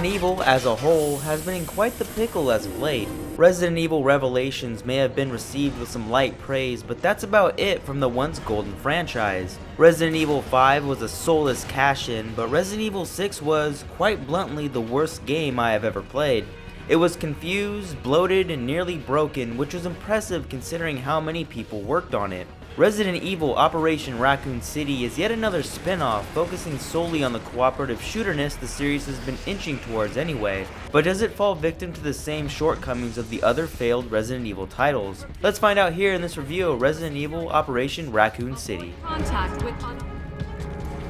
Resident Evil, as a whole, has been in quite the pickle as of late. Resident Evil Revelations may have been received with some light praise, but that's about it from the once golden franchise. Resident Evil 5 was a soulless cash-in, but Resident Evil 6 was, quite bluntly, the worst game I have ever played. It was confused, bloated, and nearly broken, which was impressive considering how many people worked on it. Resident Evil Operation Raccoon City is yet another spin-off focusing solely on the cooperative shooterness the series has been inching towards anyway, but does it fall victim to the same shortcomings of the other failed Resident Evil titles? Let's find out here in this review of Resident Evil Operation Raccoon City.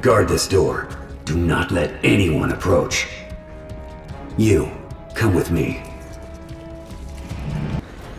Guard this door. Do not let anyone approach. You, come with me.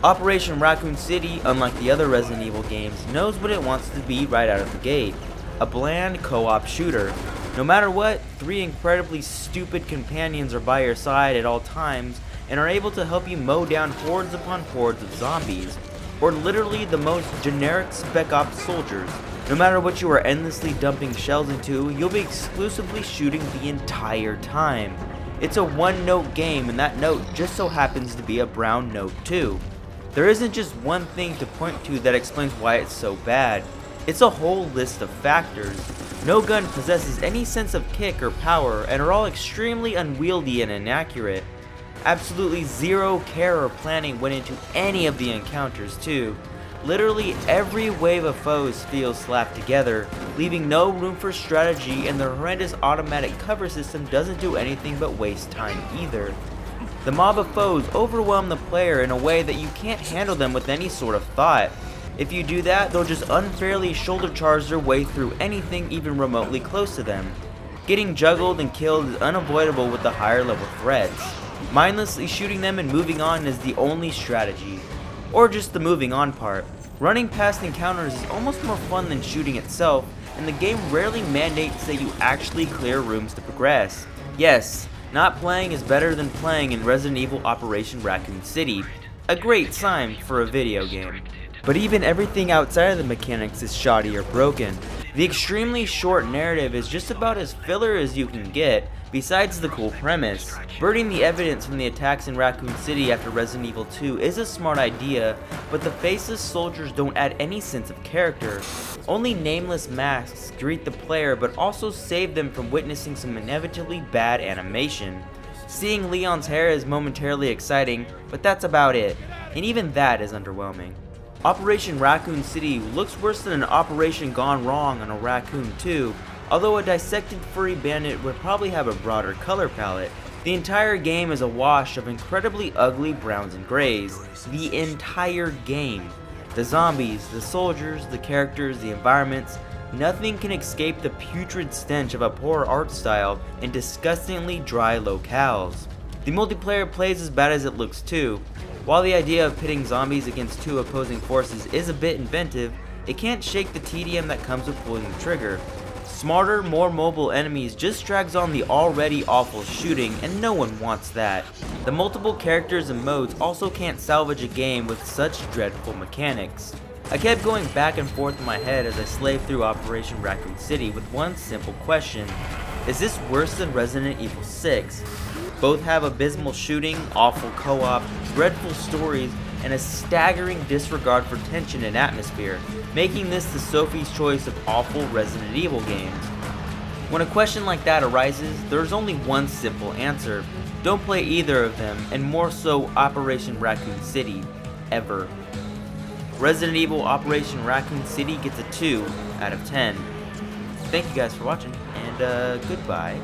Operation Raccoon City, unlike the other Resident Evil games, knows what it wants to be right out of the gate. A bland co-op shooter. No matter what, 3 incredibly stupid companions are by your side at all times and are able to help you mow down hordes upon hordes of zombies, or literally the most generic Spec Ops soldiers. No matter what you are endlessly dumping shells into, you'll be exclusively shooting the entire time. It's a one-note game, and that note just so happens to be a brown note too. There isn't just one thing to point to that explains why it's so bad. It's a whole list of factors. No gun possesses any sense of kick or power and are all extremely unwieldy and inaccurate. Absolutely zero care or planning went into any of the encounters too. Literally every wave of foes feels slapped together, leaving no room for strategy, and the horrendous automatic cover system doesn't do anything but waste time either. The mob of foes overwhelm the player in a way that you can't handle them with any sort of thought. If you do that, they'll just unfairly shoulder charge their way through anything even remotely close to them. Getting juggled and killed is unavoidable with the higher level threats. Mindlessly shooting them and moving on is the only strategy. Or just the moving on part. Running past encounters is almost more fun than shooting itself, and the game rarely mandates that you actually clear rooms to progress. Yes, not playing is better than playing in Resident Evil Operation Raccoon City. A great sign for a video game. But even everything outside of the mechanics is shoddy or broken. The extremely short narrative is just about as filler as you can get, besides the cool premise. Burning the evidence from the attacks in Raccoon City after Resident Evil 2 is a smart idea, but the faceless soldiers don't add any sense of character. Only nameless masks greet the player but also save them from witnessing some inevitably bad animation. Seeing Leon's hair is momentarily exciting, but that's about it, and even that is underwhelming. Operation Raccoon City looks worse than an operation gone wrong on a raccoon too, although a dissected furry bandit would probably have a broader color palette. The entire game is a wash of incredibly ugly browns and grays. The entire game. The zombies, the soldiers, the characters, the environments, nothing can escape the putrid stench of a poor art style and disgustingly dry locales. The multiplayer plays as bad as it looks too. While the idea of pitting zombies against 2 opposing forces is a bit inventive, it can't shake the tedium that comes with pulling the trigger. Smarter, more mobile enemies just drags on the already awful shooting, and no one wants that. The multiple characters and modes also can't salvage a game with such dreadful mechanics. I kept going back and forth in my head as I slaved through Operation Raccoon City with one simple question. Is this worse than Resident Evil 6? Both have abysmal shooting, awful co-op, dreadful stories, and a staggering disregard for tension and atmosphere, making this the Sophie's choice of awful Resident Evil games. When a question like that arises, there's only one simple answer. Don't play either of them, and more so Operation Raccoon City, ever. Resident Evil Operation Raccoon City gets a 2 out of 10. Thank you guys for watching, and goodbye.